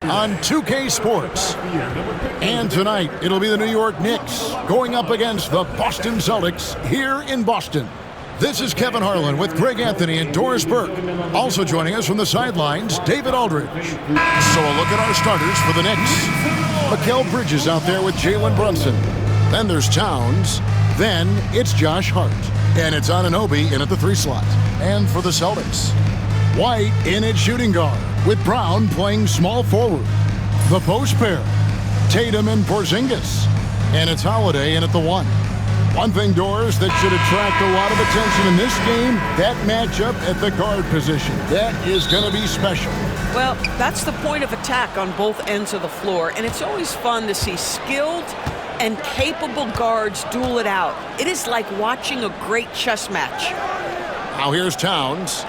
on 2K Sports. And tonight, it'll be the New York Knicks going up against the Boston Celtics here in Boston. This is Kevin Harlan with Greg Anthony and Doris Burke. Also joining us from the sidelines, David Aldridge. So a look at our starters for the Knicks. Mikal Bridges out there with Jalen Brunson. Then there's Towns. Then it's Josh Hart. And it's Anunoby in at the 3 slot. And for the Celtics, White in at shooting guard, with Brown playing small forward. The post pair, Tatum and Porzingis. And it's Holiday in at the 1. One thing, Doris, that should attract a lot of attention in this game, that matchup at the guard position. That is going to be special. Well, that's the point of attack on both ends of the floor, and it's always fun to see skilled and capable guards duel it out. It is like watching a great chess match. Now here's Towns.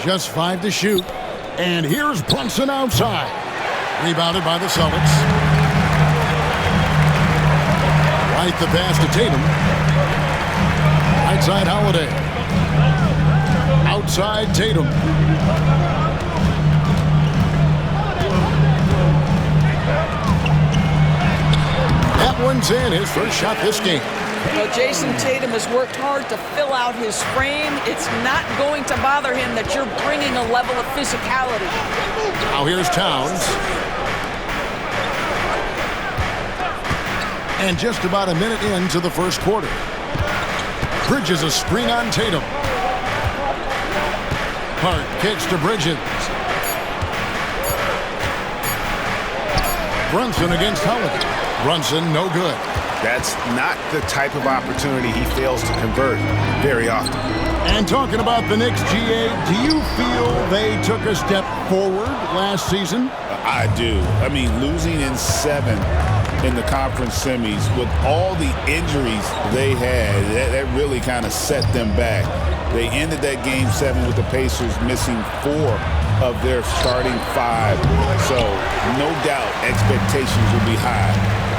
Just 5 to shoot. And here's Brunson outside. Rebounded by the Celtics. Right the pass to Tatum. Right side Holiday. Outside Tatum. That one's in, his first shot this game. Well, Jason Tatum has worked hard to fill out his frame. It's not going to bother him that you're bringing a level of physicality. Now here's Towns. And just about a minute into the first quarter. Bridges a screen on Tatum. Hart kicks to Bridges. Brunson against Holiday. Brunson no good. That's not the type of opportunity he fails to convert very often. And talking about the Knicks, GA, do you feel they took a step forward last season? I do. I mean, losing in 7 in the conference semis with all the injuries they had, that really kind of set them back. They ended that game 7 with the Pacers missing 4 of their starting 5. So no doubt expectations will be high.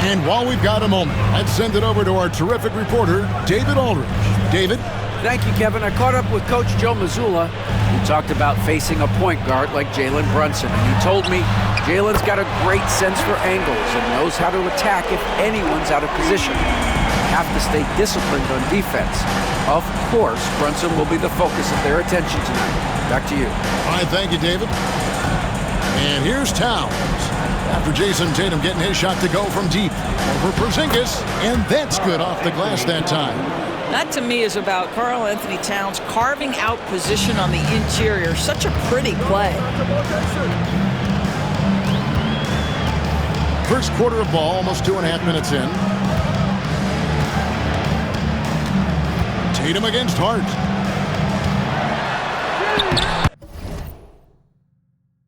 And while we've got a moment, let's send it over to our terrific reporter, David Aldridge. David? Thank you, Kevin. I caught up with Coach Joe Mazzulla, who talked about facing a point guard like Jalen Brunson. And he told me Jalen's got a great sense for angles and knows how to attack if anyone's out of position. You have to stay disciplined on defense. Of course, Brunson will be the focus of their attention tonight. Back to you. All right, thank you, David. And here's Towns. After Jason Tatum getting his shot to go from deep. Over Porzingis, and that's good off the glass that time. That, to me, is about Karl Anthony Towns carving out position on the interior. Such a pretty play. First quarter of ball, almost 2.5 minutes in. Tatum against Hart.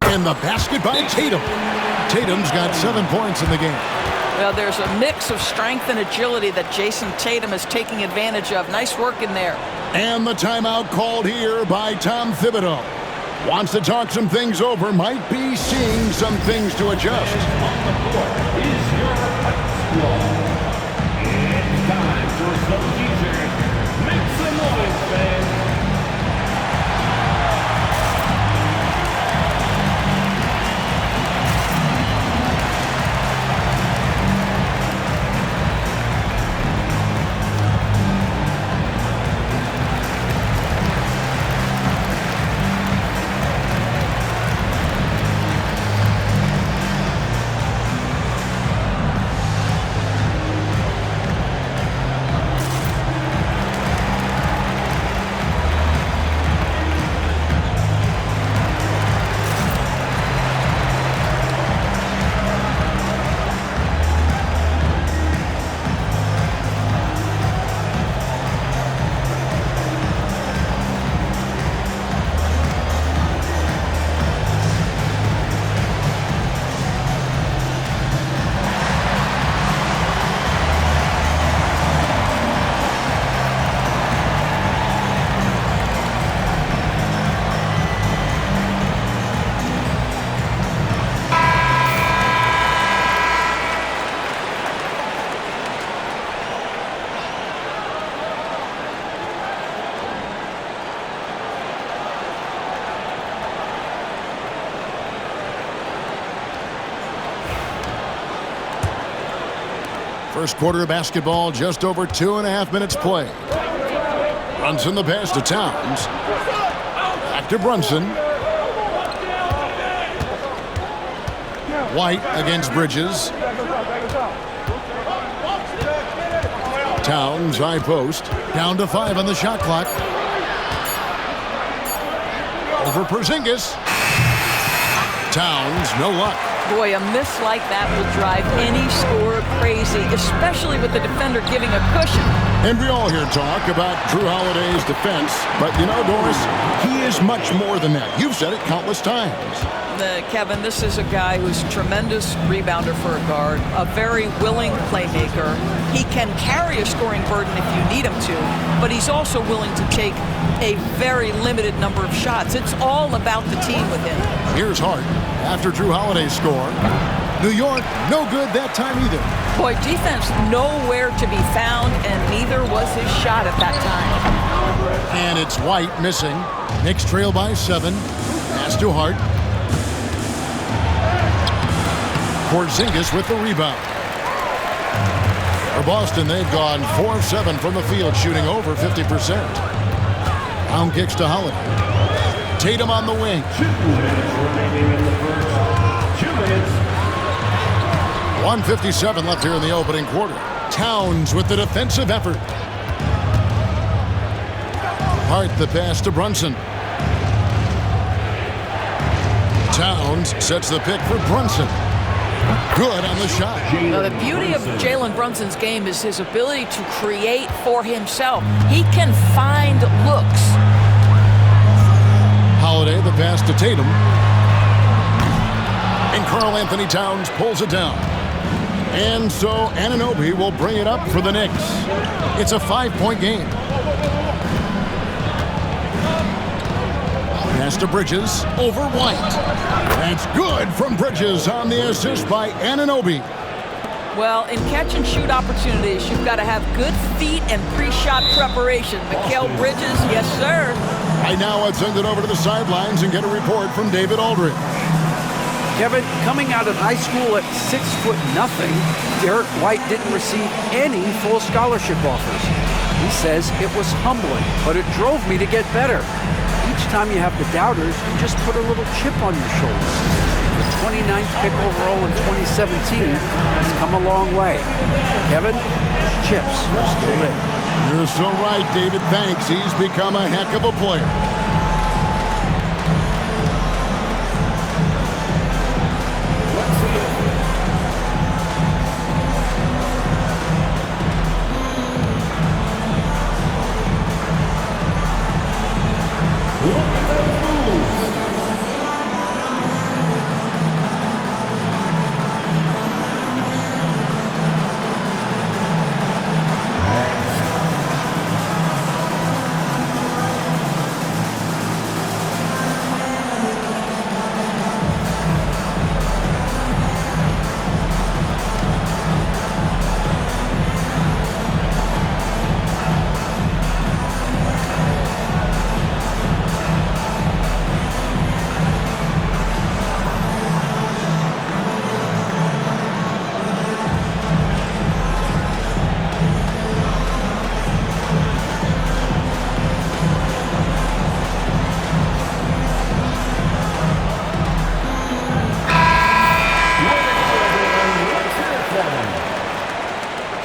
And the basket by Tatum. Tatum's got 7 points in the game. Well, there's a mix of strength and agility that Jason Tatum is taking advantage of. Nice work in there. And the timeout called here by Tom Thibodeau. Wants to talk some things over, might be seeing some things to adjust. On the court is your squad. It's time for some DJ. Make some noise, fans. First quarter of basketball, just over 2.5 minutes played. Brunson the pass to Towns. Back to Brunson. White against Bridges. Towns, high post. Down to 5 on the shot clock. Over Porzingis. Towns, no luck. Boy, a miss like that will drive any scorer crazy, especially with the defender giving a cushion. And we all hear talk about Drew Holiday's defense, but you know, Doris, he is much more than that. You've said it countless times. Kevin, this is a guy who's a tremendous rebounder for a guard, a very willing playmaker. He can carry a scoring burden if you need him to, but he's also willing to take a very limited number of shots. It's all about the team with him. Here's Hart after Drew Holiday's score. New York, no good that time either. Boy, defense nowhere to be found, and neither was his shot at that time. And it's White missing. Knicks trail by 7. Pass to Hart. Porzingis with the rebound. For Boston, they've gone 4 of 7 from the field, shooting over 50%. Round kicks to Holiday. Tatum on the wing. 2 minutes remaining in the first. 2 minutes. 1:57 left here in the opening quarter. Towns with the defensive effort. Hart the pass to Brunson. Towns sets the pick for Brunson. Good on the shot. Now, the beauty of Jalen Brunson's game is his ability to create for himself. He can find looks. Holiday the pass to Tatum. And Karl Anthony Towns pulls it down. And so Anunoby will bring it up for the Knicks. It's a 5-point game. Pass to Bridges over White. That's good from Bridges on the assist by Anunoby. Well, in catch-and-shoot opportunities, you've got to have good feet and pre-shot preparation. Mikal Bridges, yes, sir. Right now, I'd send it over to the sidelines and get a report from David Aldridge. Kevin, coming out of high school at 6'0", Derek White didn't receive any full scholarship offers. He says it was humbling, but it drove me to get better. Each time you have the doubters, you just put a little chip on your shoulder. The 29th pick overall in 2017 has come a long way. Kevin, chips are still in. You're so right, David. Thanks. He's become a heck of a player.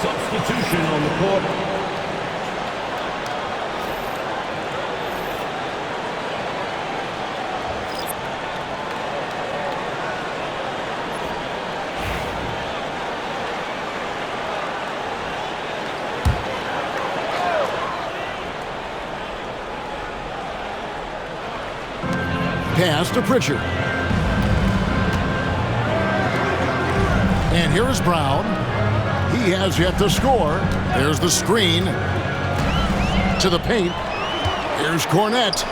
Substitution on the court. Pass to Pritchard. And here is Brown. He has yet to score. There's the screen to the paint. Here's Cornette.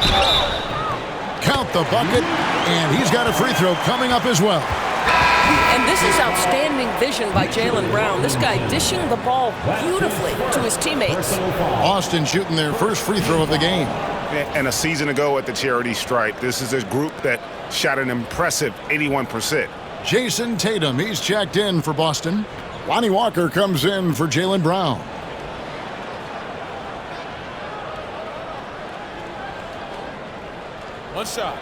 Count the bucket, and he's got a free throw coming up as well. And this is outstanding vision by Jaylen Brown. This guy dishing the ball beautifully to his teammates. Boston shooting their first free throw of the game. And a season ago at the charity stripe, this is a group that shot an impressive 81%. Jason Tatum, he's checked in for Boston. Lonnie Walker comes in for Jaylen Brown. One shot.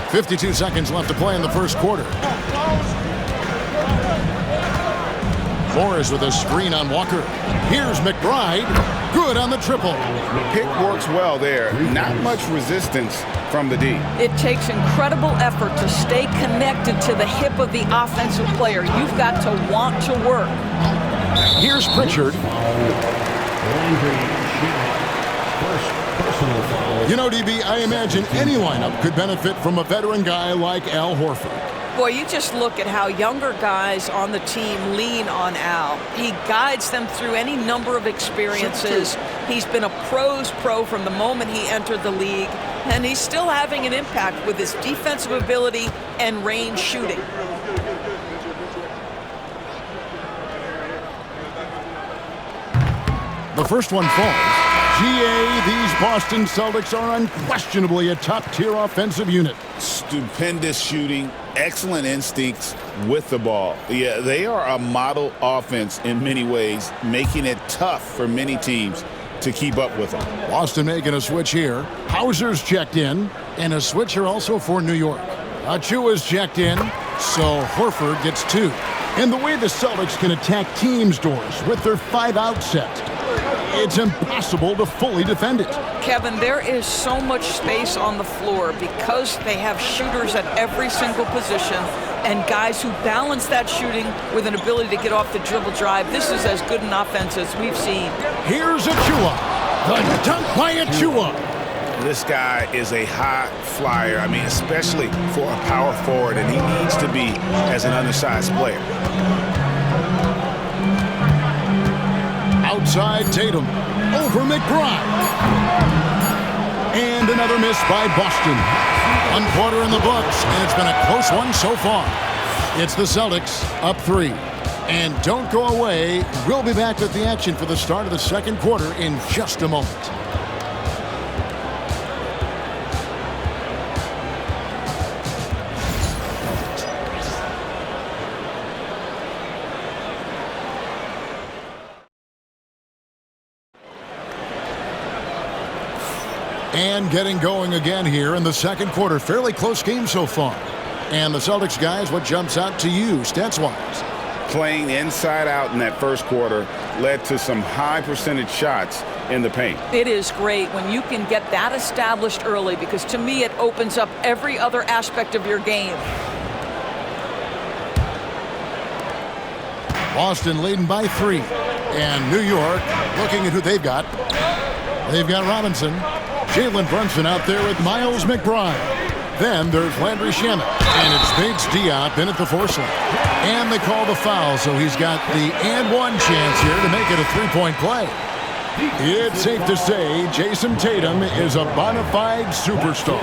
.52 seconds left to play in the first quarter. Morris with a screen on Walker. Here's McBride. Good on the triple. Pick works well there. Not much resistance from the D. It takes incredible effort to stay connected to the hip of the offensive player. You've got to want to work. Here's Pritchard. You know, DB, I imagine any lineup could benefit from a veteran guy like Al Horford. Boy, you just look at how younger guys on the team lean on Al. He guides them through any number of experiences. He's been a pro's pro from the moment he entered the league, and he's still having an impact with his defensive ability and range shooting. The first one falls. GA, these Boston Celtics are unquestionably a top-tier offensive unit. Stupendous shooting, excellent instincts with the ball. Yeah, they are a model offense in many ways, making it tough for many teams to keep up with them. Boston making a switch here. Hauser's checked in, and a switch here also for New York. Achua's checked in, so Horford gets 2. And the way the Celtics can attack teams' doors with their 5-out set, it's impossible to fully defend it. Kevin, there is so much space on the floor because they have shooters at every single position and guys who balance that shooting with an ability to get off the dribble drive. This is as good an offense as we've seen. Here's Achua. The dunk by Achua. This guy is a high flyer. I mean, especially for a power forward, and he needs to be as an undersized player. Outside Tatum, over McBride. And another miss by Boston. 1 quarter in the books, and it's been a close one so far. It's the Celtics up 3. And don't go away. We'll be back with the action for the start of the second quarter in just a moment. And getting going again here in the second quarter. Fairly close game so far. And the Celtics guys, what jumps out to you stats-wise? Playing inside out in that first quarter led to some high percentage shots in the paint. It is great when you can get that established early because to me it opens up every other aspect of your game. Boston leading by 3. And New York looking at who they've got. They've got Robinson. Jalen Brunson out there with Miles McBride. Then there's Landry Shamet. And it's Bates Diop in at the force line. And they call the foul, so he's got the and one chance here to make it a three-point play. It's safe to say Jason Tatum is a bona fide superstar.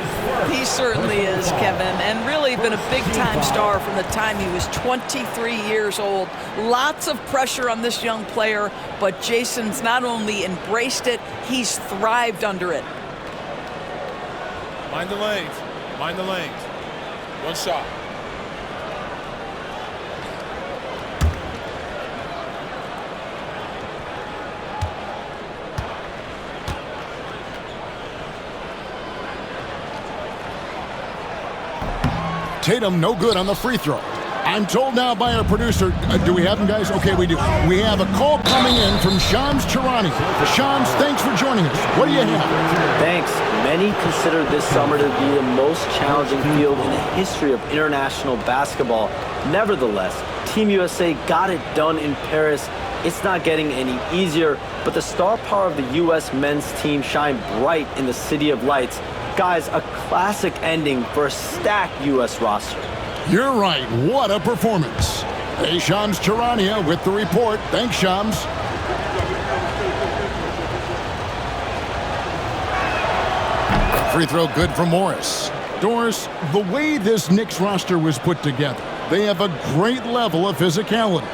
He certainly is, Kevin, and really been a big-time star from the time he was 23 years old. Lots of pressure on this young player, but Jason's not only embraced it, he's thrived under it. Mind the lanes. Mind the lanes. One shot. Tatum no good on the free throw. I'm told now by our producer, do we have him, guys? Okay, we do. We have a call coming in from Shams Charania. Shams, thanks for joining us. What do you have? Thanks. Many consider this summer to be the most challenging field in the history of international basketball. Nevertheless, Team USA got it done in Paris. It's not getting any easier, but the star power of the U.S. men's team shined bright in the City of Lights. Guys, a classic ending for a stacked U.S. roster. You're right. What a performance. Hey, Shams Charania with the report. Thanks, Shams. Free throw good for Morris. Doris, the way this Knicks roster was put together, they have a great level of physicality.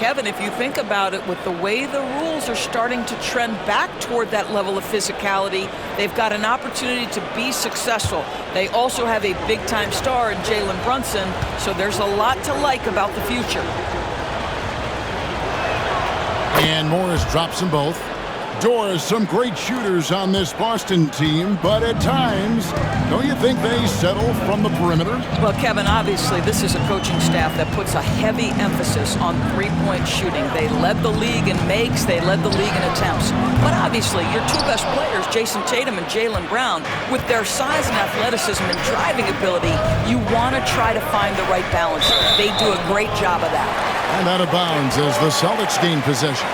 Kevin, if you think about it, with the way the rules are starting to trend back toward that level of physicality, they've got an opportunity to be successful. They also have a big-time star in Jalen Brunson, so there's a lot to like about the future. And Morris drops them both. Doris, some great shooters on this Boston team, but at times, don't you think they settle from the perimeter? Well, Kevin, obviously, this is a coaching staff that puts a heavy emphasis on three-point shooting. They led the league in makes, they led the league in attempts. But obviously, your two best players, Jason Tatum and Jaylen Brown, with their size and athleticism and driving ability, you want to try to find the right balance. They do a great job of that. And out of bounds as the Celtics gain possession.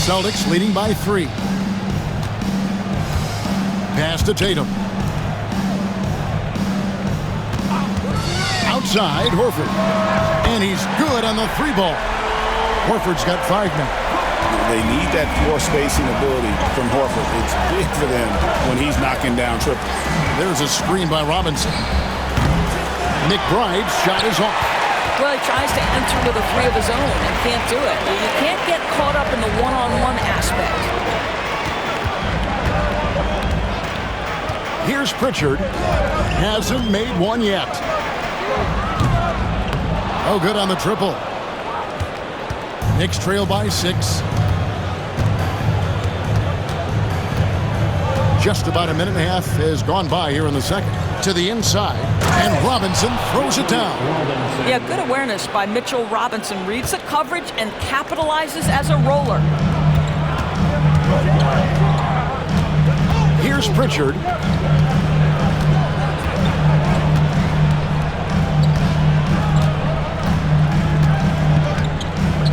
Celtics leading by 3. Pass to Tatum. Outside, Horford. And he's good on the 3-ball. Horford's got 5 now. They need that floor spacing ability from Horford. It's big for them when he's knocking down triples. There's a screen by Robinson. McBride's shot is off. Well, he tries to enter with a 3 of his own and can't do it. You can't get caught up in the one-on-one aspect. Here's Pritchard. Hasn't made one yet. Oh, good on the triple. Knicks trail by 6. Just about a minute and a half has gone by here in the second. To the inside, and Robinson throws it down. Yeah, good awareness by Mitchell Robinson. Reads the coverage and capitalizes as a roller. Here's Pritchard.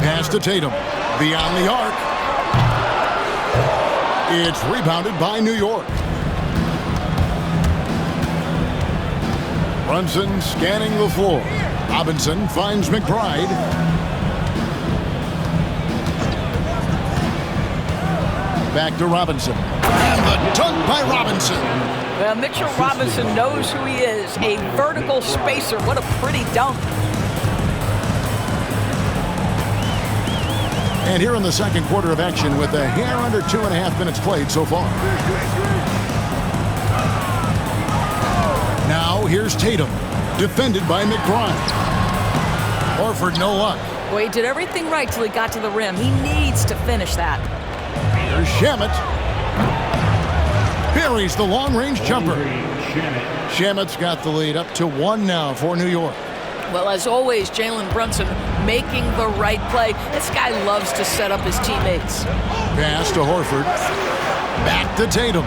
Pass to Tatum. Beyond the arc. It's rebounded by New York. Brunson scanning the floor. Robinson finds McBride. Back to Robinson. And the dunk by Robinson. Well, Mitchell Robinson knows who he is. A vertical spacer. What a pretty dunk. And here in the second quarter of action with a hair under 2.5 minutes played so far. Now here's Tatum, defended by McBride. Horford no luck. Well, he did everything right till he got to the rim. He needs to finish that. Here's Shamet. Buries the long-range jumper. Shamet's got the lead up to 1 now for New York. Well, as always, Jalen Brunson making the right play. This guy loves to set up his teammates. Pass to Horford. Back to Tatum.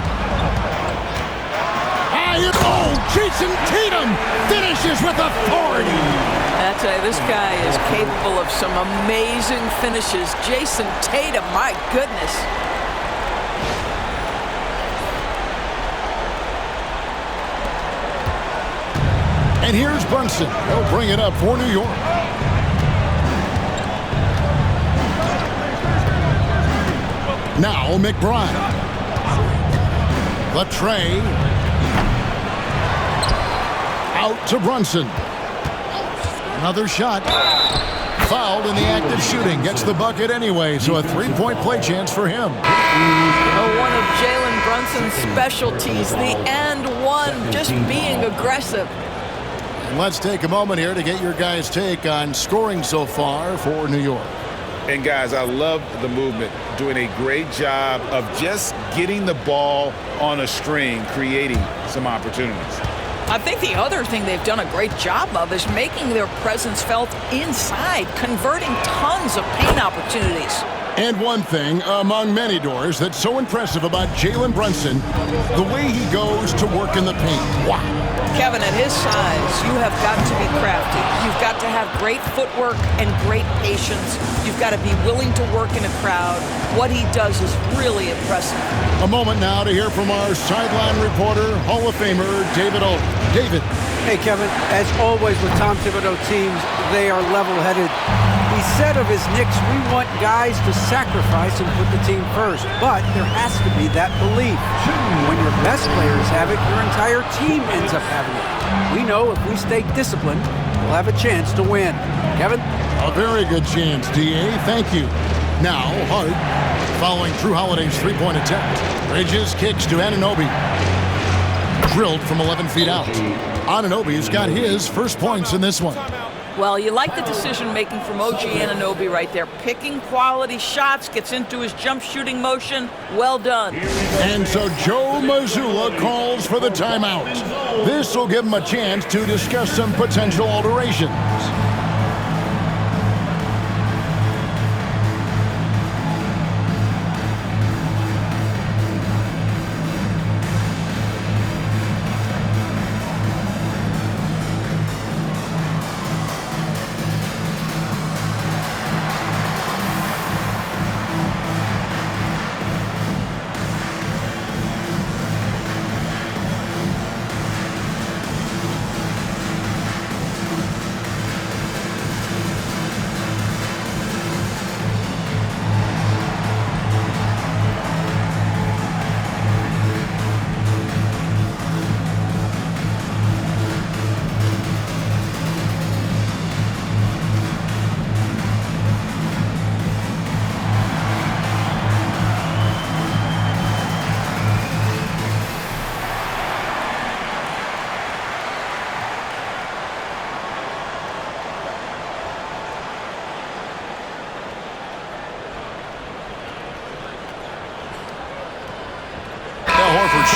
Oh, Jason Tatum finishes with authority. I tell you, this guy is capable of some amazing finishes. Jason Tatum, my goodness. And here's Brunson. He'll bring it up for New York. Now McBride. The tray. Out to Brunson. Another shot. Fouled in the act of shooting. Gets the bucket anyway, so a 3-point play chance for him. One of Jalen Brunson's specialties, the and one, just being aggressive. And let's take a moment here to get your guys' take on scoring so far for New York. And guys, I love the movement, doing a great job of just getting the ball on a string, creating some opportunities. I think the other thing they've done a great job of is making their presence felt inside, converting tons of paint opportunities. And one thing among many, Doors, that's so impressive about Jalen Brunson, the way he goes to work in the paint. Wow. Kevin, at his size, you have got to be crafty. You've got to have great footwork and great patience. You've got to be willing to work in a crowd. What he does is really impressive. A moment now to hear from our sideline reporter, Hall of Famer David Olden. David. Hey, Kevin, as always with Tom Thibodeau teams, they are level-headed. He said of his Knicks, we want guys to sacrifice and put the team first, but there has to be that belief. When your best players have it, your entire team ends up having it. We know if we stay disciplined, we'll have a chance to win. Kevin? A very good chance, D.A. Thank you. Now, Hart, following Drew Holiday's three-point attempt. Bridges kicks to Anunoby. Drilled from 11 feet out. Anunoby's got his first points in this one. Well, you like the decision-making from OG Anunoby right there. Picking quality shots, gets into his jump shooting motion. Well done. And so Joe Mazzulla calls for the timeout. This will give him a chance to discuss some potential alterations.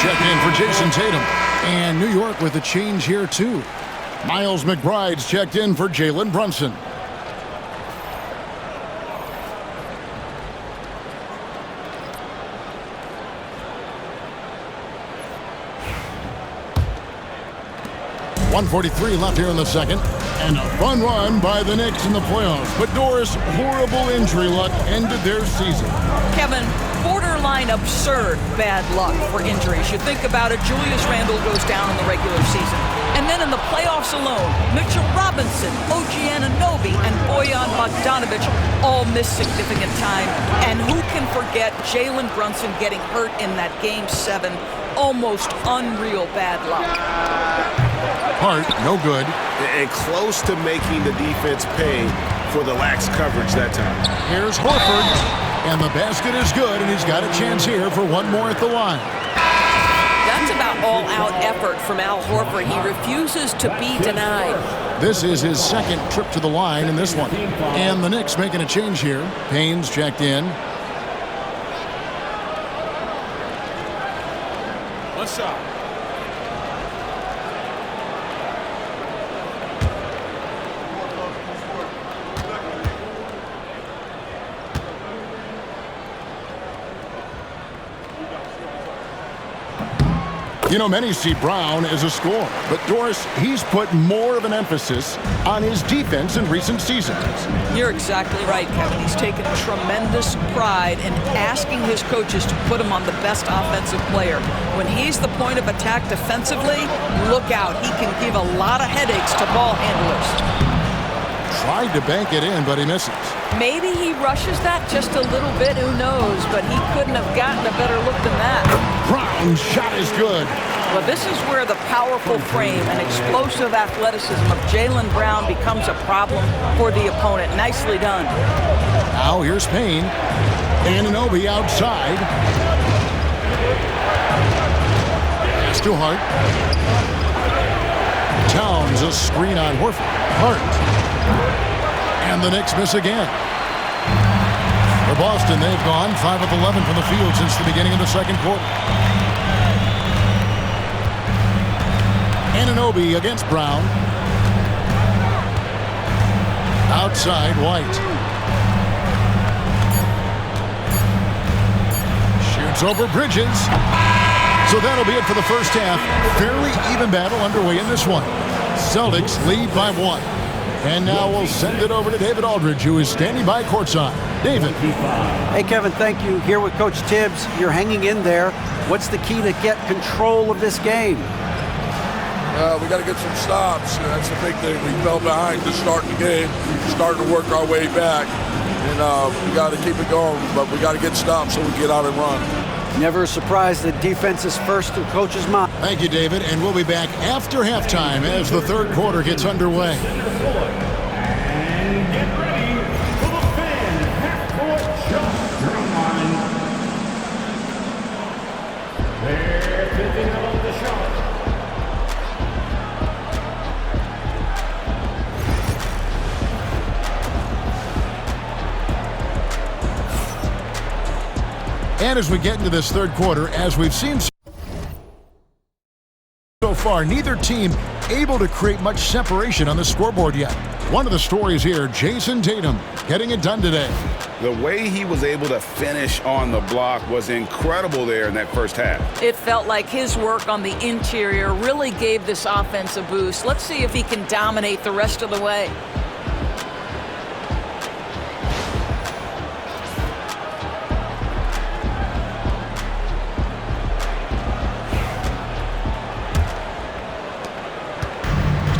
Check in for Jason Tatum. And New York with a change here, too. Miles McBride's checked in for Jalen Brunson. .143 left here in the second. And a fun run by the Knicks in the playoffs. But Doris, horrible injury luck ended their season. Kevin, borderline absurd bad luck for injuries. You think about it, Julius Randle goes down in the regular season. And then in the playoffs alone, Mitchell Robinson, OG Anunoby, and Bojan Bogdanovic all miss significant time. And who can forget Jalen Brunson getting hurt in that Game 7? Almost unreal bad luck. Hart, no good. And close to making the defense pay for the lax coverage that time. Here's Horford, and the basket is good, and he's got a chance here for one more at the line. That's about all-out effort from Al Horford. He refuses to be denied. This is his second trip to the line in this one. And the Knicks making a change here. Payne's checked in. One shot. You know, many see Brown as a scorer, but Doris, he's put more of an emphasis on his defense in recent seasons. You're exactly right, Kevin. He's taken tremendous pride in asking his coaches to put him on the best offensive player. When he's the point of attack defensively, look out. He can give a lot of headaches to ball handlers. Tried to bank it in, but he misses. Maybe he rushes that just a little bit, who knows, but he couldn't have gotten a better look than that. Brown's shot is good. Well, this is where the powerful frame and explosive athleticism of Jaylen Brown becomes a problem for the opponent. Nicely done. Now here's Payne. Anunoby outside. Pass to Hart. Towns a screen on Horford. Hart. And the Knicks miss again. For Boston, they've gone 5 of 11 from the field since the beginning of the second quarter. Anunoby against Brown. Outside, White. Shoots over Bridges. So that'll be it for the first half. Fairly even battle underway in this one. Celtics lead by 1. And now we'll send it over to David Aldridge, who is standing by courtside. David. Hey, Kevin, thank you. Here with Coach Tibbs. You're hanging in there. What's the key to get control of this game? We got to get some stops. That's the big thing. We fell behind to start the game, starting to work our way back. And we got to keep it going, but we got to get stops so we get out and run. Never a surprise that defense is first to coach's mind. Thank you, David, and we'll be back after halftime as the third quarter gets underway. And get ready for the fan half-court just line. They're picking up the shot. And as we get into this third quarter, as we've seen so far, neither team able to create much separation on the scoreboard yet. One of the stories here, Jason Tatum getting it done today. The way he was able to finish on the block was incredible there in that first half. It felt like his work on the interior really gave this offense a boost. Let's see if he can dominate the rest of the way.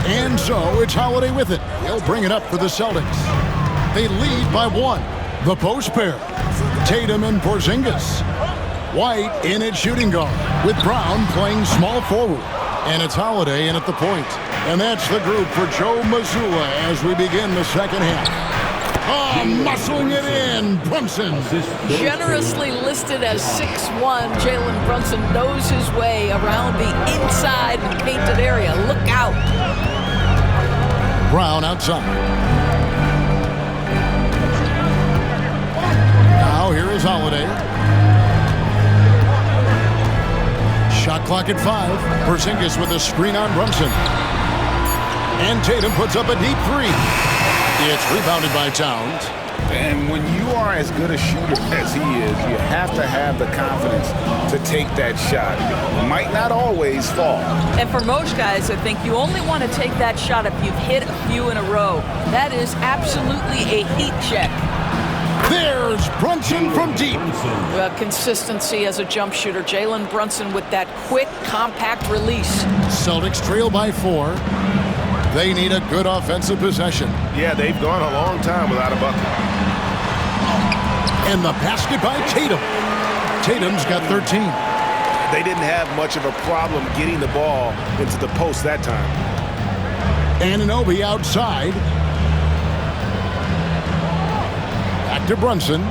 And so it's Holiday with it. He'll bring it up for the Celtics. They lead by 1. The post pair, Tatum and Porzingis. White in at shooting guard, with Brown playing small forward. And it's Holiday in at the point. And that's the group for Joe Mazzulla as we begin the second half. Muscling it in, Brunson. Generously listed as 6'1", Jalen Brunson knows his way around the inside and painted area. Look out. Brown outside. Now here is Holiday. Shot clock at 5. Porzingis with a screen on Brunson. And Tatum puts up a deep 3. It's rebounded by Towns. And when you are as good a shooter as he is, you have to have the confidence to take that shot. It might not always fall. And for most guys, I think you only want to take that shot if you've hit a few in a row. That is absolutely a heat check. There's Brunson from deep. Consistency as a jump shooter. Jalen Brunson with that quick, compact release. Celtics trail by 4. They need a good offensive possession. Yeah, they've gone a long time without a bucket. And the basket by Tatum. Tatum's got 13. They didn't have much of a problem getting the ball into the post that time. Anunoby outside. Back to Brunson.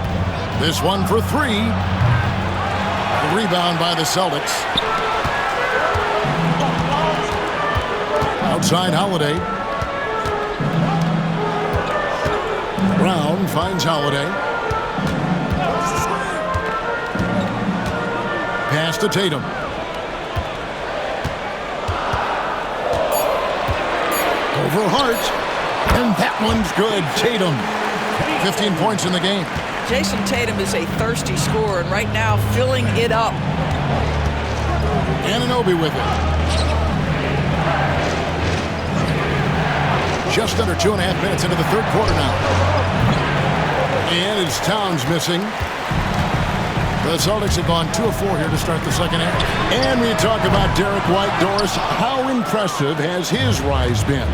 This one for 3. The rebound by the Celtics. Outside Holiday. Brown finds Holiday. Pass to Tatum. Over Hart. And that one's good. Tatum. 15 points in the game. Jason Tatum is a thirsty scorer, and right now filling it up. Anunoby with it. Just under 2.5 minutes into the third quarter now. And it's Towns missing. The Celtics have gone 2 of 4 here to start the second half. And we talk about Derek White. Doris, how impressive has his rise been?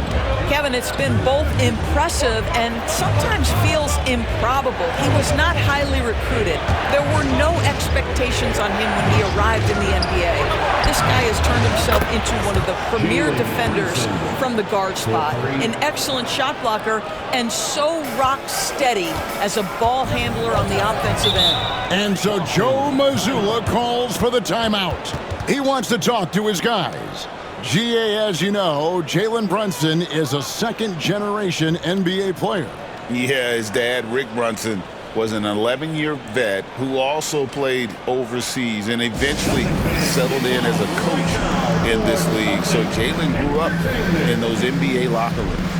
Kevin, it's been both impressive and sometimes feels improbable. He was not highly recruited. There were no expectations on him when he arrived in the NBA. This guy has turned himself into one of the premier defenders from the guard spot, an excellent shot blocker, and so rock steady as a ball handler on the offensive end. And so Joe Mazzulla calls for the timeout. He wants to talk to his guys. GA, as you know, Jalen Brunson is a second-generation NBA player. Yeah, his dad, Rick Brunson, was an 11-year vet who also played overseas and eventually settled in as a coach in this league. So Jalen grew up in those NBA locker rooms.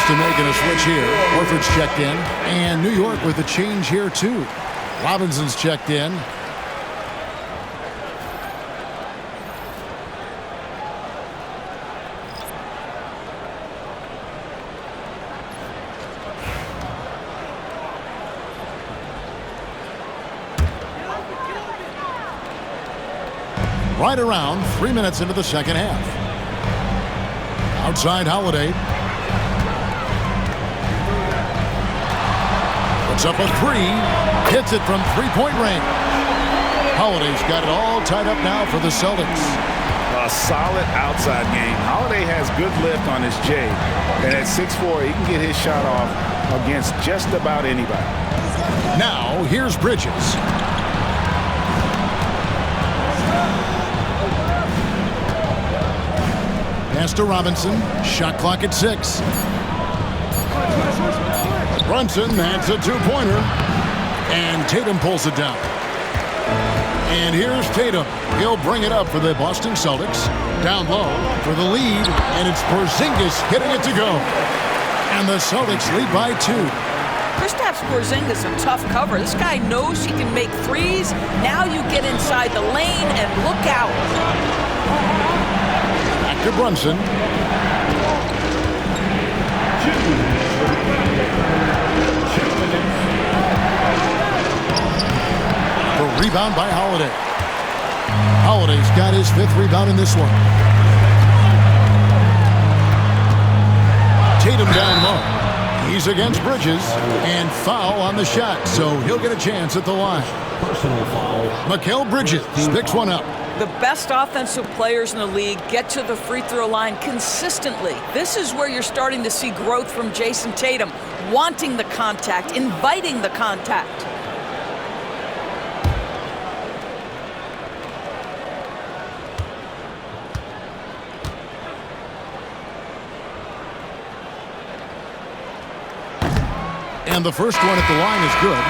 Boston making a switch here. Horford's checked in. And New York with a change here, too. Robinson's checked in. Right around 3 minutes into the second half. Outside Holiday. Puts up a three. Hits it from three-point range. Holiday's got it all tied up now for the Celtics. A solid outside game. Holiday has good lift on his J. And at 6'4", he can get his shot off against just about anybody. Now, here's Bridges. Pass to Robinson. Shot clock at 6. Brunson, that's a two-pointer. And Tatum pulls it down. And here's Tatum. He'll bring it up for the Boston Celtics. Down low for the lead. And it's Porzingis hitting it to go. And the Celtics lead by 2. Kristaps Porzingis a tough cover. This guy knows he can make threes. Now you get inside the lane and look out. Back to Brunson. The rebound by Holiday. Holiday's got his 5th rebound in this one. Tatum down low. He's against Bridges. And foul on the shot, so he'll get a chance at the line. Personal foul. Mikal Bridges picks one up. The best offensive players in the league get to the free throw line consistently. This is where you're starting to see growth from Jason Tatum, wanting the contact, inviting the contact. And the first one at the line is good.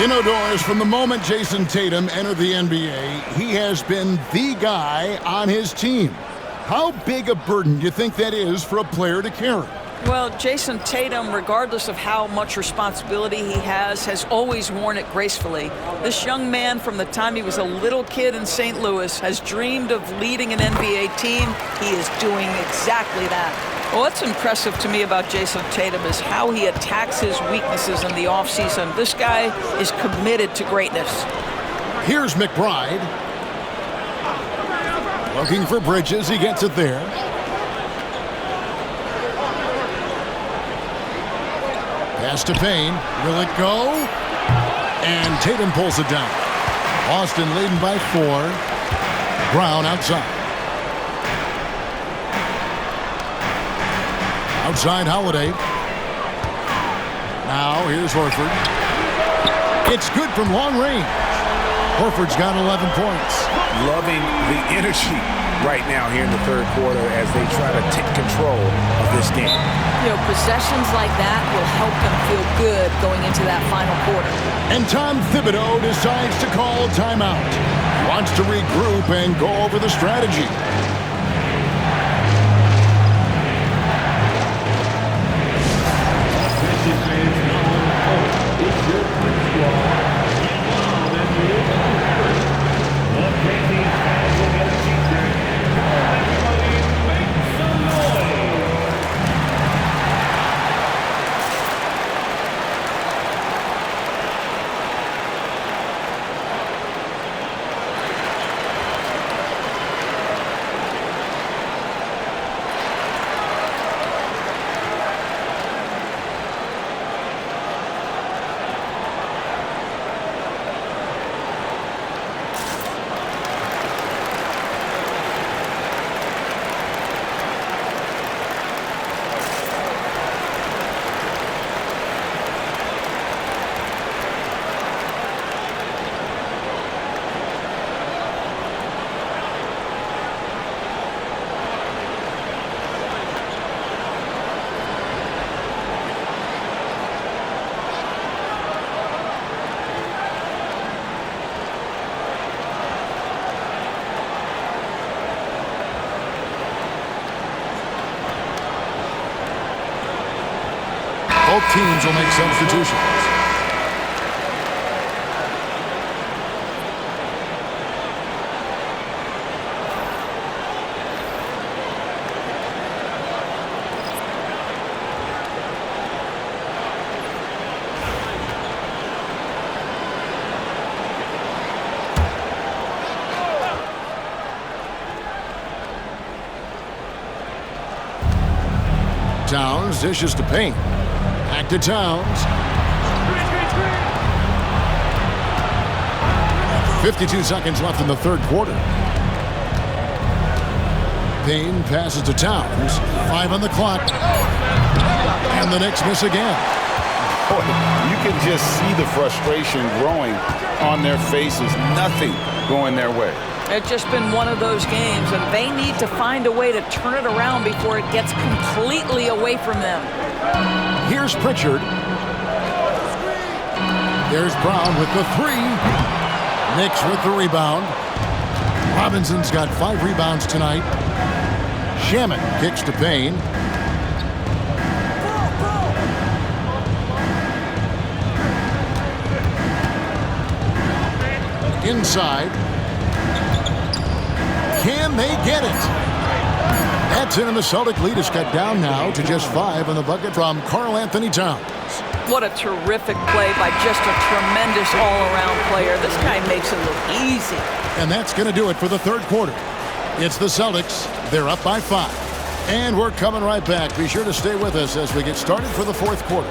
You know, Doris, from the moment Jason Tatum entered the NBA, he has been the guy on his team. How big a burden do you think that is for a player to carry? Well, Jason Tatum, regardless of how much responsibility he has always worn it gracefully. This young man, from the time he was a little kid in St. Louis, has dreamed of leading an NBA team. He is doing exactly that. Well, what's impressive to me about Jason Tatum is how he attacks his weaknesses in the offseason. This guy is committed to greatness. Here's McBride. Looking for Bridges. He gets it there. Pass to Payne. Will it go? And Tatum pulls it down. Boston leading by 4. Brown outside. Outside Holiday. Now here's Horford. It's good from long range. Horford's got 11 points. Loving the energy right now here in the third quarter as they try to take control of this game. You know, possessions like that will help them feel good going into that final quarter. And Tom Thibodeau decides to call a timeout. He wants to regroup and go over the strategy. Both teams will make substitutions. Towns dishes to Payne. Back to Towns. 52 seconds left in the third quarter. Payne passes to Towns. 5 on the clock. And the Knicks miss again. Boy, you can just see the frustration growing on their faces. Nothing going their way. It's just been one of those games, and they need to find a way to turn it around before it gets completely away from them. Here's Pritchard. There's Brown with the 3. Knicks with the rebound. Robinson's got 5 rebounds tonight. Shaman kicks to Payne. Inside. Can they get it? That's it, and the Celtic lead is cut down now to just 5 on the bucket from Karl Anthony Towns. What a terrific play by just a tremendous all-around player. This guy makes it look easy. And that's going to do it for the third quarter. It's the Celtics. They're up by 5. And we're coming right back. Be sure to stay with us as we get started for the fourth quarter.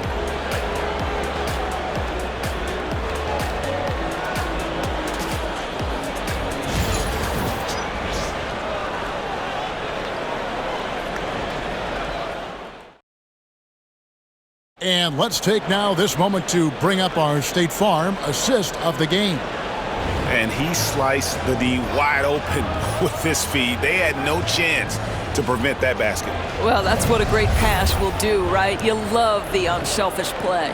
And let's take now this moment to bring up our State Farm assist of the game. And he sliced the D wide open with his feet. They had no chance to prevent that basket. Well, that's what a great pass will do, right? You love the unselfish play.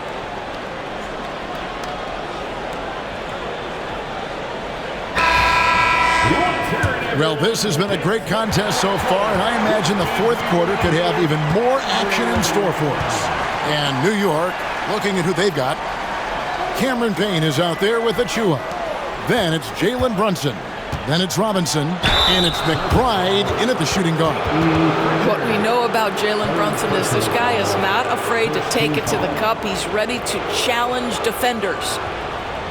Well, this has been a great contest so far, and I imagine the fourth quarter could have even more action in store for us. And New York, looking at who they've got. Cameron Payne is out there with Achua. Then it's Jalen Brunson. Then it's Robinson. And it's McBride in at the shooting guard. What we know about Jalen Brunson is this guy is not afraid to take it to the cup. He's ready to challenge defenders.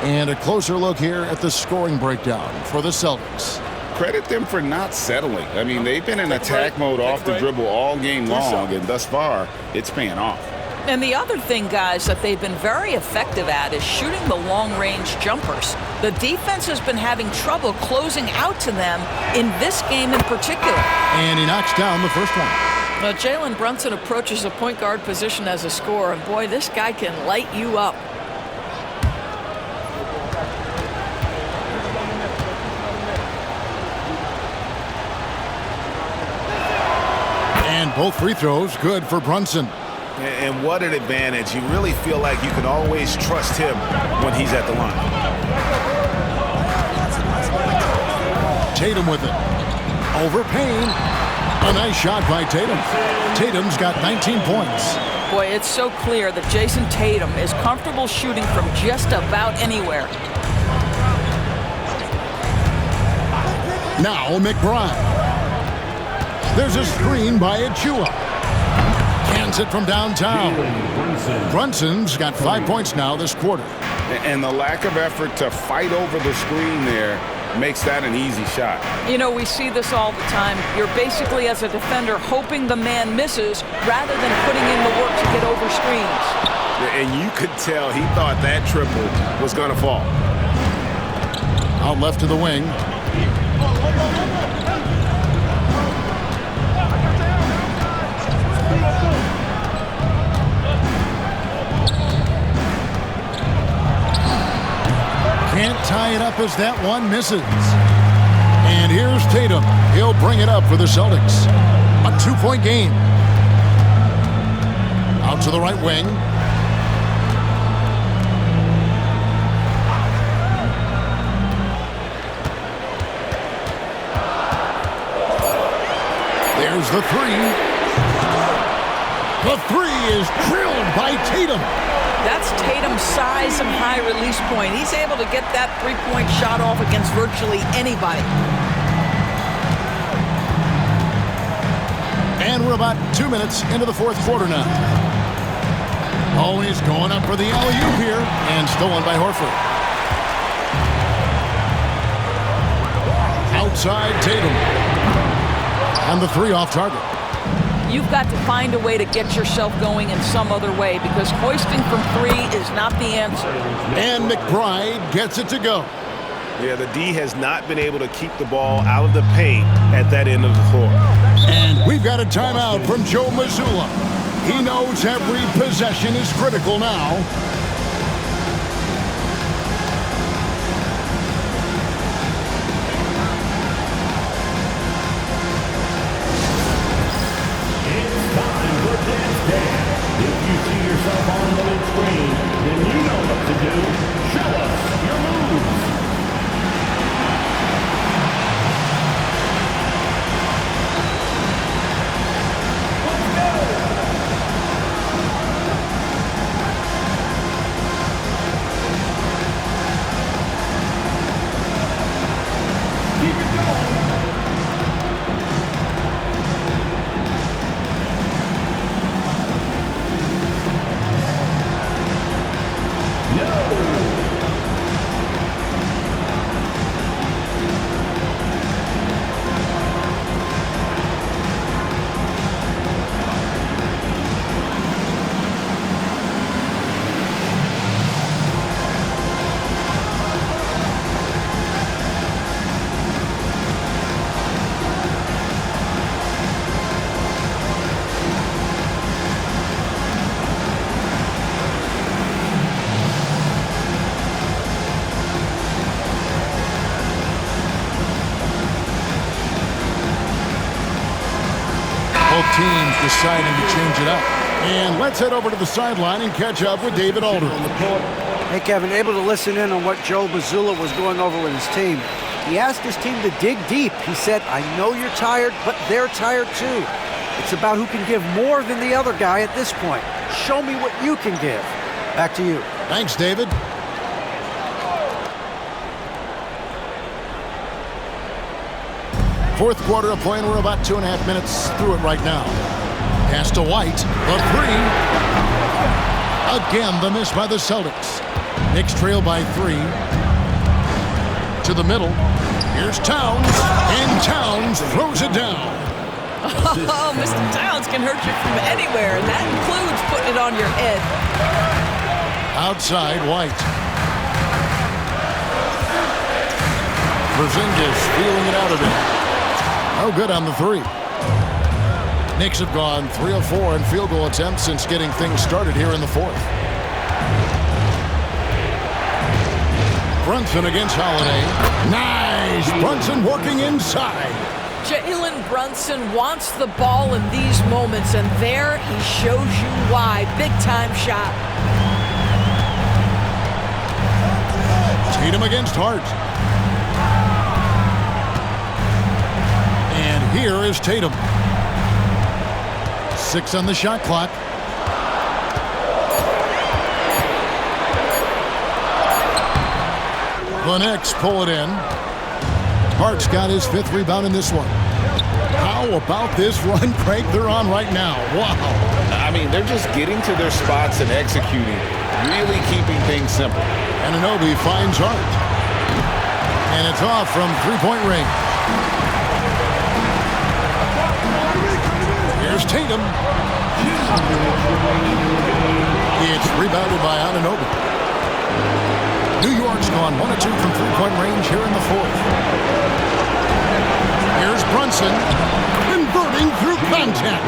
And a closer look here at the scoring breakdown for the Celtics. Credit them for not settling. I mean, they've been in attack mode off the dribble all game long, and thus far, it's paying off. And the other thing, guys, that they've been very effective at is shooting the long-range jumpers. The defense has been having trouble closing out to them in this game in particular. And he knocks down the first one. Now, Jalen Brunson approaches the point guard position as a scorer, and boy, this guy can light you up. And both free throws good for Brunson. And what an advantage. You really feel like you can always trust him when he's at the line. Tatum with it. Over Payne. A nice shot by Tatum. Tatum's got 19 points. Boy, it's so clear that Jason Tatum is comfortable shooting from just about anywhere. Now McBride. There's a screen by Achua. Cans it from downtown. Brunson's got 5 points now this quarter. And the lack of effort to fight over the screen there makes that an easy shot. You know, we see this all the time. You're basically, as a defender, hoping the man misses rather than putting in the work to get over screens. And you could tell he thought that triple was going to fall. Out left to the wing. Can't tie it up as that one misses. And here's Tatum. He'll bring it up for the Celtics. A 2-point game. Out to the right wing. There's the 3. The three is drilled by Tatum. That's Tatum's size and high release point. He's able to get that three-point shot off against virtually anybody. And we're about 2 minutes into the fourth quarter now. Always going up for the alley-oop here, and stolen by Horford. Outside Tatum. And the three off target. You've got to find a way to get yourself going in some other way, because hoisting from three is not the answer. And McBride gets it to go. Yeah, the D has not been able to keep the ball out of the paint at that end of the floor. And we've got a timeout from Joe Mazzulla. He knows every possession is critical now. It's time for Dance Dance. If you see yourself on the big screen, then you know what to do. Show us your moves. Teams deciding to change it up. And let's head over to the sideline and catch up with David Aldridge. Hey, Kevin, able to listen in on what Joe Mazzulla was going over with his team. He asked his team to dig deep. He said, I know you're tired, but they're tired too. It's about who can give more than the other guy at this point. Show me what you can give. Back to you. Thanks, David. Fourth quarter of play, and we're about 2.5 minutes through it right now. Pass to White. The three. Again, the miss by the Celtics. Knicks trail by 3. To the middle. Here's Towns. And Towns throws it down. Oh, Mr. Towns can hurt you from anywhere, and that includes putting it on your head. Outside, White. Porzingis feeling it out of it. No good on the three. Knicks have gone 3 of 4 in field goal attempts since getting things started here in the fourth. Brunson against Holiday. Nice! Brunson working inside. Jalen Brunson wants the ball in these moments, and there he shows you why. Big-time shot. Tatum against Hart. And here is Tatum. 6 on the shot clock. The Knicks pull it in. Hart's got his 5th rebound in this one. How about this run, Craig, they're on right now? Wow. I mean, they're just getting to their spots and executing, really keeping things simple. Anunoby finds Hart. And it's off from three-point range. Here's Tatum. It's rebounded by Anunoby. New York's gone 1 of 2 from three-point range here in the fourth. Here's Brunson, converting through contact.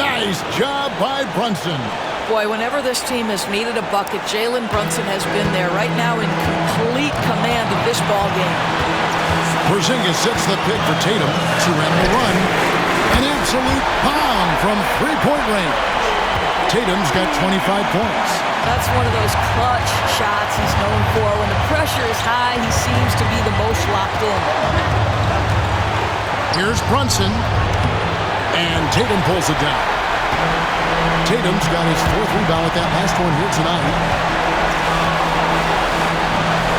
Nice job by Brunson. Boy, whenever this team has needed a bucket, Jalen Brunson has been there right now in complete command of this ball game. Porzingis sets the pick for Tatum to end the run. An absolute bomb from three-point range. Tatum's got 25 points. That's one of those clutch shots he's known for. When the pressure is high, he seems to be the most locked in. Here's Brunson, and Tatum pulls it down. Tatum's got his 4th rebound with that last one here tonight.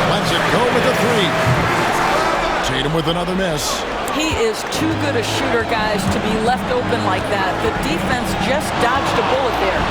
Lets it go with a 3. Tatum with another miss. He is too good a shooter, guys, to be left open like that. The defense just dodged a bullet there.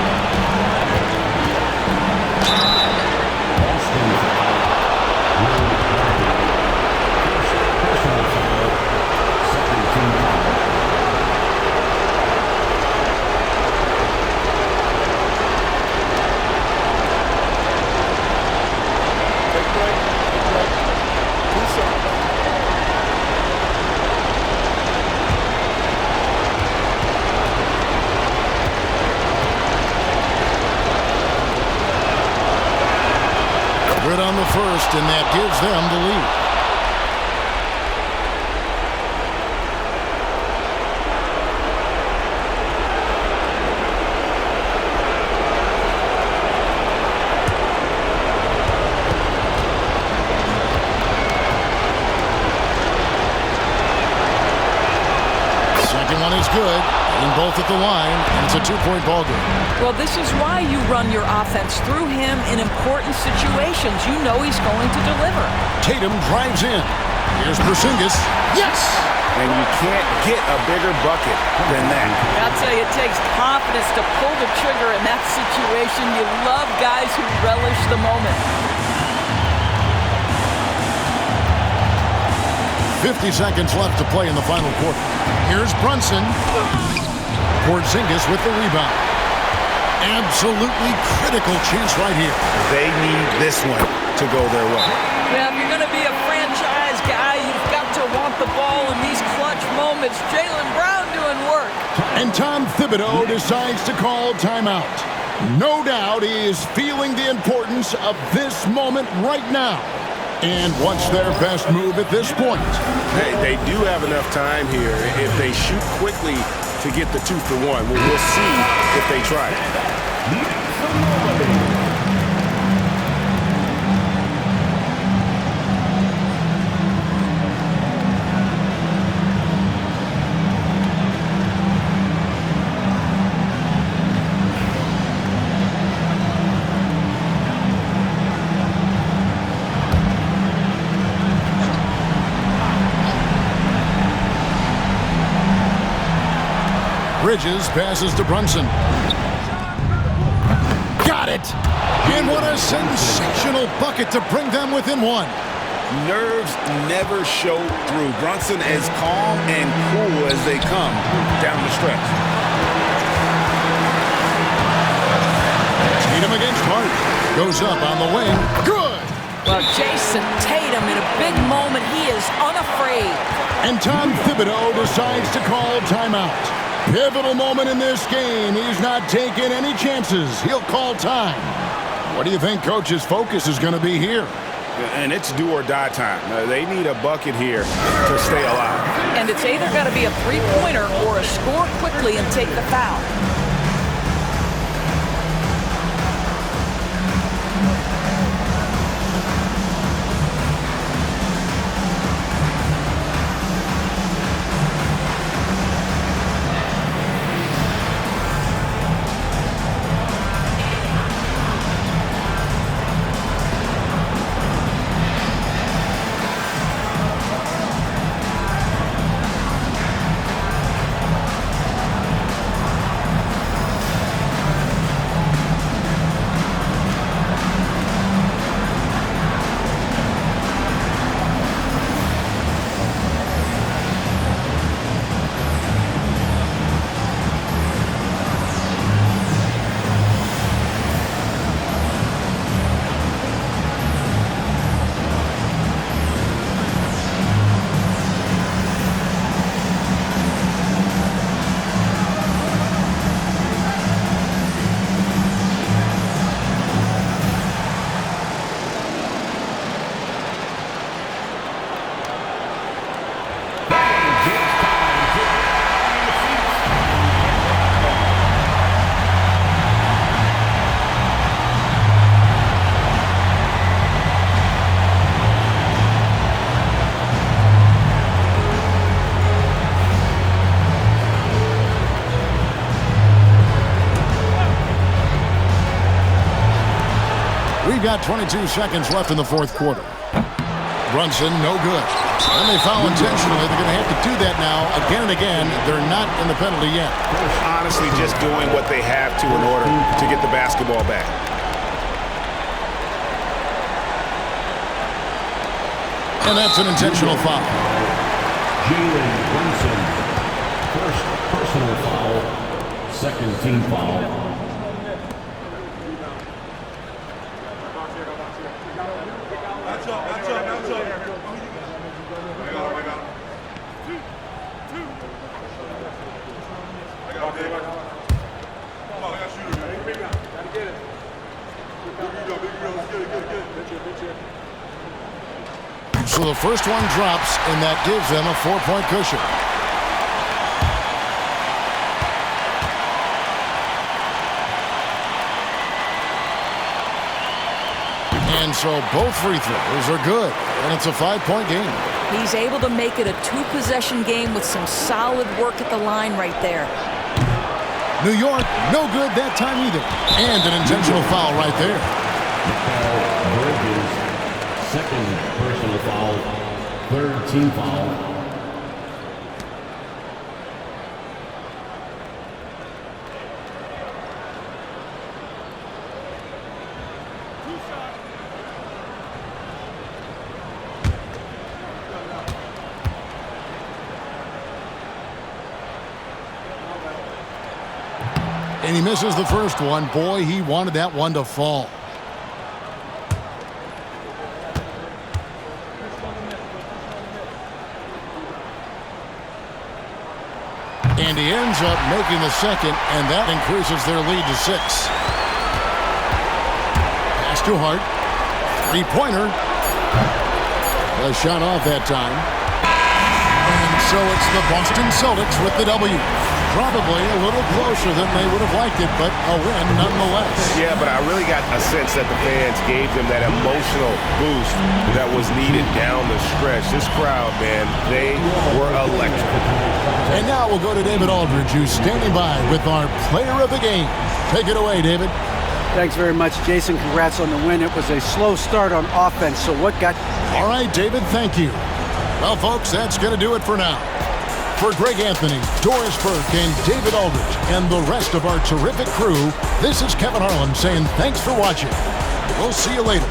Good on the first, and that gives them the lead. Second one is good. Hitting both at the line, and it's a 2-point ball game. Well, this is why you run your offense through him in important situations. You know he's going to deliver. Tatum drives in. Here's Porzingis. Yes! And you can't get a bigger bucket than that. I'll tell you, it takes confidence to pull the trigger in that situation. You love guys who relish the moment. 50 seconds left to play in the final quarter. Here's Brunson. Porzingis with the rebound. Absolutely critical chance right here. They need this one to go their way. Well, if you're going to be a franchise guy, you've got to want the ball in these clutch moments. Jaylen Brown doing work. And Tom Thibodeau decides to call timeout. No doubt he is feeling the importance of this moment right now. And what's their best move at this point? They do have enough time here. If they shoot quickly to get the 2 for 1, we'll see if they try it. Bridges passes to Brunson. Got it! And what a sensational bucket to bring them within 1. Nerves never show through. Brunson as calm and cool as they come down the stretch. Tatum against Hart. Goes up on the wing. Good! Well, Jason Tatum in a big moment. He is unafraid. And Tom Thibodeau decides to call timeout. Pivotal moment in this game. He's not taking any chances. He'll call time. What do you think Coach's focus is going to be here? And it's do or die time. They need a bucket here to stay alive. And it's either got to be a three-pointer or a score quickly and take the foul. got 22 seconds left in the fourth quarter. Brunson, no good. And they foul intentionally. They're going to have to do that now again and again. They're not in the penalty yet. Honestly, just doing what they have to in order to get the basketball back. And that's an intentional foul. Jalen Brunson, first personal foul, second team foul. So the first one drops, and that gives them a 4-point cushion. And so both free throws are good, and it's a 5-point game. He's able to make it a 2-possession game with some solid work at the line right there. New York, no good that time either. And an intentional foul right there. Second personal foul, third team foul. And he misses the first one. Boy, he wanted that one to fall. And he ends up making the second, and that increases their lead to 6. Pass to Hart. Three-pointer. A shot off that time. And so it's the Boston Celtics with the W. Probably a little closer than they would have liked it, but a win nonetheless. Yeah, but I really got a sense that the fans gave them that emotional boost that was needed down the stretch. This crowd, man, they were electric. And now we'll go to David Aldridge, who's standing by with our player of the game. Take it away, David. Thanks very much, Jason. Congrats on the win. It was a slow start on offense, so what got... All right, David, thank you. Well, folks, that's going to do it for now. For Greg Anthony, Doris Burke, and David Aldridge, and the rest of our terrific crew, this is Kevin Harlan saying thanks for watching. We'll see you later.